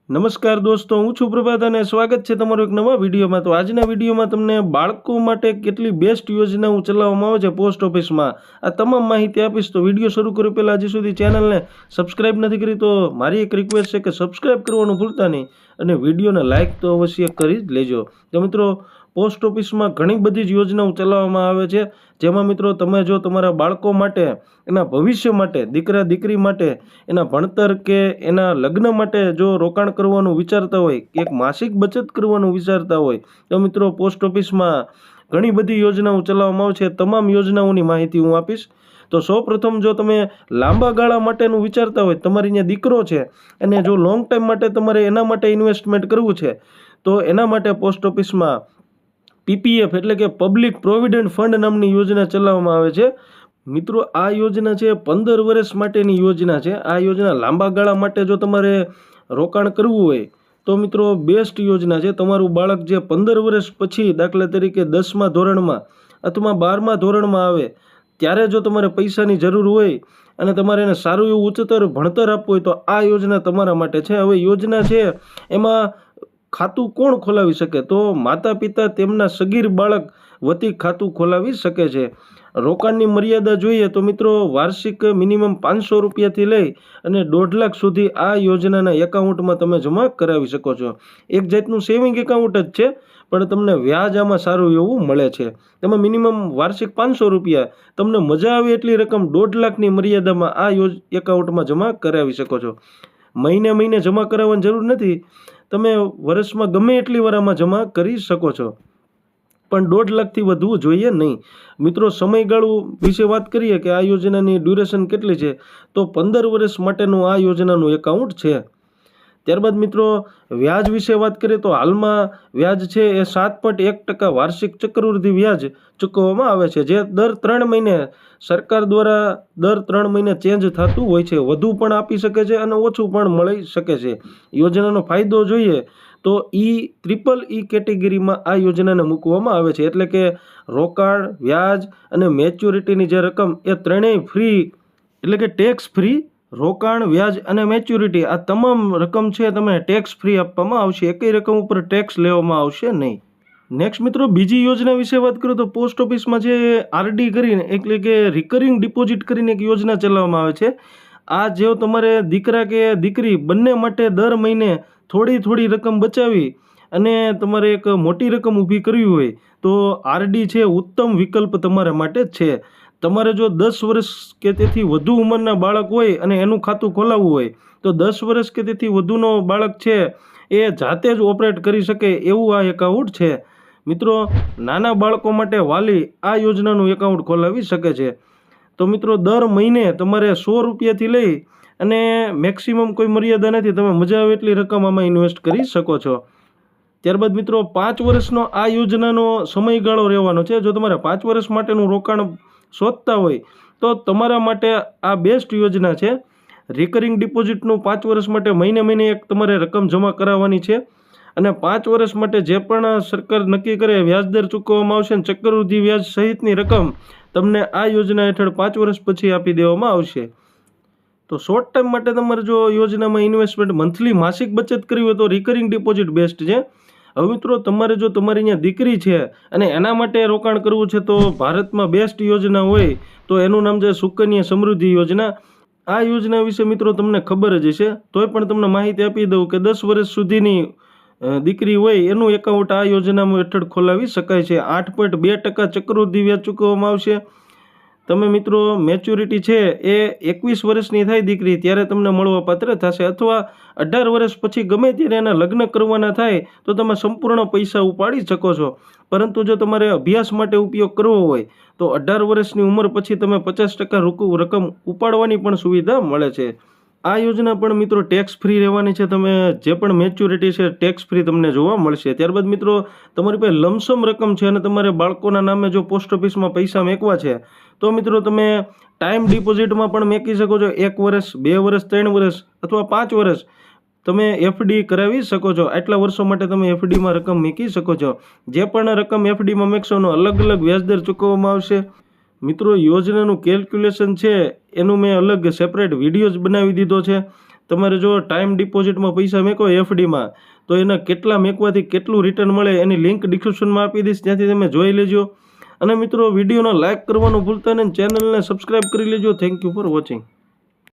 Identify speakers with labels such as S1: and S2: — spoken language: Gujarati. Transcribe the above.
S1: નમસ્કાર દોસ્તો, હું છું પ્રભાત અને સ્વાગત છે તમારો એક નવા વિડીયોમાં. તો આજના વિડીયોમાં તમને બાળકો માટે કેટલી બેસ્ટ યોજનાઓ ચલાવવામાં આવે છે પોસ્ટ ઓફિસમાં, આ તમામ માહિતી આપીશ. તો વિડીયો શરૂ કર્યો પહેલાં હજી સુધી ચેનલને સબસ્ક્રાઈબ નથી કરી તો મારી એક રિક્વેસ્ટ છે કે સબસ્ક્રાઈબ કરવાનું ભૂલતા નહીં અને વિડીયોને લાઇક તો અવશ્ય કરી જ લેજો. તો મિત્રો, પોસ્ટ ઓફિસમાં ઘણી બધી જ યોજનાઓ ચલાવવામાં આવે છે, જેમાં મિત્રો તમે જો તમારા બાળકો માટે, એના ભવિષ્ય માટે, દીકરા દીકરી માટે, એના ભણતર કે એના લગ્ન માટે જો રોકાણ કરવાનું વિચારતા હોય, એક માસિક બચત કરવાનું વિચારતા હોય, તો મિત્રો પોસ્ટ ઓફિસમાં ઘણી બધી યોજનાઓ ચલાવવામાં આવે છે. તમામ યોજનાઓની માહિતી હું આપીશ. તો સૌપ્રથમ જો તમે લાંબા ગાળા માટેનું વિચારતા હોય, તમારી અહીંયા દીકરો છે અને જો લોંગ ટાઈમ માટે તમારે એના માટે ઇન્વેસ્ટમેન્ટ કરવું છે, તો એના માટે પોસ્ટ ઓફિસમાં પીપીએફ એટલે કે પબ્લિક પ્રોવિડન્ટ ફંડ નામની યોજના ચલાવવામાં આવે છે. મિત્રો, આ યોજના છે 15 વર્ષ માટેની યોજના છે. આ યોજના લાંબા ગાળા માટે જો તમારે રોકાણ કરવું હોય તો મિત્રો બેસ્ટ યોજના છે. તમારું બાળક જે 15 વર્ષ પછી, દાખલા તરીકે 10મા ધોરણમાં અથવા 12મા ધોરણમાં આવે ત્યારે જો તમારે પૈસાની જરૂર હોય અને તમારે એને સારું એવું ઉચ્ચતર ભણતર આપવું હોય તો આ યોજના તમારા માટે છે. હવે યોજના છે એમાં ખાતું કોણ ખોલાવી શકે? તો માતા પિતા તેમના સગીર બાળક વતી ખાતું ખોલાવી શકે છે. રોકાણની મર્યાદા જોઈએ તો મિત્રો વાર્ષિક મિનિમમ 500 રૂપિયાથી લઈ અને 1.5 લાખ સુધી આ યોજનાના એકાઉન્ટમાં તમે જમા કરાવી શકો છો. એક જાતનું સેવિંગ એકાઉન્ટ જ છે, પણ તમને વ્યાજ આમાં સારું એવું મળે છે. તમે મિનિમમ વાર્ષિક 500 રૂપિયા, તમને મજા આવે એટલી રકમ 1.5 લાખની મર્યાદામાં આ એકાઉન્ટમાં જમા કરાવી શકો છો. મહિને મહિને જમા કરાવવાની જરૂર નથી, તમે વર્ષમાં ગમે એટલી વાર આમાં જમા કરી શકો છો, પણ 1.5 લાખથી વધવું જોઈએ નહીં. મિત્રો, સમયગાળો વિશે વાત કરીએ કે આ યોજનાની ડ્યુરેશન કેટલી છે, તો 15 વર્ષ માટેનું આ યોજનાનું એકાઉન્ટ છે. ત્યારબાદ મિત્રો વ્યાજ વિશે વાત કરીએ તો હાલમાં વ્યાજ છે એ 7.1% વાર્ષિક ચક્રવૃદ્ધિ વ્યાજ ચૂકવવામાં આવે છે, જે દર 3 મહિને સરકાર દ્વારા દર 3 મહિને ચેન્જ થતું હોય છે. વધુ પણ આપી શકે છે અને ઓછું પણ મળી શકે છે. યોજનાનો ફાયદો જોઈએ તો ટ્રિપલ ઈ કેટેગરીમાં આ યોજનાને મૂકવામાં આવે છે, એટલે કે રોકાણ, વ્યાજ અને મેચ્યોરિટીની જે રકમ એ ત્રણેય ફ્રી, એટલે કે ટેક્સ ફ્રી. રોકાણ, વ્યાજ અને મેચ્યોરિટી આ તમામ રકમ છે તમે ટેક્સ ફ્રી આપવામાં આવશે. એકય રકમ ઉપર ટેક્સ લેવામાં આવશે નહીં. નેક્સ્ટ મિત્રો, બીજી યોજના વિશે વાત કરું તો પોસ્ટ ઓફિસમાં જે આરડી કરીને, એટલે કે રિકરિંગ ડિપોઝિટ કરીને એક યોજના ચલાવવામાં આવે છે. આ જો તમારે દીકરા કે દીકરી બંને માટે દર મહિને થોડી થોડી રકમ બચાવી અને તમારે એક મોટી રકમ ઊભી કરવી હોય તો આરડી છે ઉત્તમ વિકલ્પ તમારા માટે છે. તમારે જો 10 વર્ષ કે તેથી વધુ ઉંમરના બાળક હોય અને એનું ખાતું ખોલાવવું હોય તો 10 વર્ષ કે તેથી વધુનો બાળક છે એ જાતે જ ઓપરેટ કરી શકે એવું આ એકાઉન્ટ છે. મિત્રો, નાના બાળકો માટે વાલી આ યોજનાનું એકાઉન્ટ ખોલાવી શકે છે. તો મિત્રો, દર મહિને તમારે 100 રૂપિયાથી લઈ અને મેક્સિમમ કોઈ મર્યાદા નથી, તમે મજા આવે એટલી રકમ આમાં ઇન્વેસ્ટ કરી શકો છો. ત્યારબાદ મિત્રો 5 વર્ષનો આ યોજનાનો સમયગાળો રહેવાનો છે. જો તમારે 5 વર્ષ માટેનું રોકાણ શોધતા હોય તો તમારા માટે આ બેસ્ટ યોજના છે. રિકરિંગ ડિપોઝિટનું 5 વર્ષ માટે મહિને મહિને એક તમારે રકમ જમા કરાવવાની છે અને 5 વર્ષ માટે જે પણ સરકાર નક્કી કરે વ્યાજદર ચૂકવવામાં આવશે અને ચક્રવૃદ્ધિ વ્યાજ સહિતની રકમ તમને આ યોજના હેઠળ 5 વર્ષ પછી આપી દેવામાં આવશે. તો શોર્ટ ટાઈમ માટે તમારે જો યોજનામાં ઇન્વેસ્ટમેન્ટ મંથલી માસિક બચત કરવી હોય તો રિકરિંગ ડિપોઝિટ બેસ્ટ છે. હવે મિત્રો, તમારે જો તમારી અહીંયા દીકરી છે અને એના માટે રોકાણ કરવું છે તો ભારતમાં બેસ્ટ યોજના હોય તો એનું નામ છે સુકન્યા સમૃદ્ધિ યોજના. આ યોજના વિશે મિત્રો તમને ખબર જ હશે, તોય પણ તમને માહિતી આપી દઉં કે 10 વર્ષ સુધીની દીકરી હોય એનું એકાઉન્ટ આ યોજનામાં હેઠળ ખોલાવી શકાય છે. 8.2% ચક્રવૃદ્ધિ વ્યાજ ચૂકવવામાં આવશે. તમે મિત્રો મેચ્યોરિટી છે એ 21 વર્ષની થાય દીકરી ત્યારે તમને મળવા પાત્ર થશે, અથવા 18 વર્ષ પછી ગમે ત્યારે એના લગ્ન કરવાના થાય તો તમે સંપૂર્ણ પૈસા ઉપાડી શકો છો. પરંતુ જો તમારે અભ્યાસ માટે ઉપયોગ કરવો હોય તો 18 વર્ષની ઉંમર પછી તમે 50% રકમ ઉપાડવાની પણ સુવિધા મળે છે. આ યોજના પણ મિત્રો ટેક્સ ફ્રી રહેવાની છે. તમે જે પણ મેચ્યોરિટી છે ટેક્સ ફ્રી તમને જોવા મળશે. ત્યારબાદ મિત્રો, તમારી પાસે લમસમ રકમ છે અને તમારે બાળકોના નામે જો પોસ્ટ ઓફિસમાં પૈસા મેકવા છે તો મિત્રો તમે ટાઈમ ડિપોઝિટમાં પણ મેકી શકો છો. 1 વર્ષ, 2 વર્ષ, 3 વર્ષ અથવા 5 વર્ષ તમે એફડી કરાવી શકો છો. આટલા વર્ષો માટે તમે એફડીમાં રકમ મૂકી શકો છો. જે પણ રકમ એફડીમાં મેકશો એનો અલગ અલગ વ્યાજદર ચૂકવવામાં આવશે. મિત્રો, યોજનાનું કેલ્ક્યુલેશન છે એનું મેં અલગ સેપરેટ વિડીયો જ બનાવી દીધો છે. તમારે જો ટાઈમ ડિપોઝિટમાં પૈસા મેકો એફડીમાં, તો એના કેટલા મેકવાથી કેટલું રિટર્ન મળે એની લિંક ડિસ્ક્રિપ્શનમાં આપી દઈશ, ત્યાંથી તમે જોઈ લેજો. અને મિત્રો વિડીયોને લાઇક કરવાનું ભૂલતા નહીં, ચેનલને સબસ્ક્રાઈબ કરી લેજો. Thank you for watching.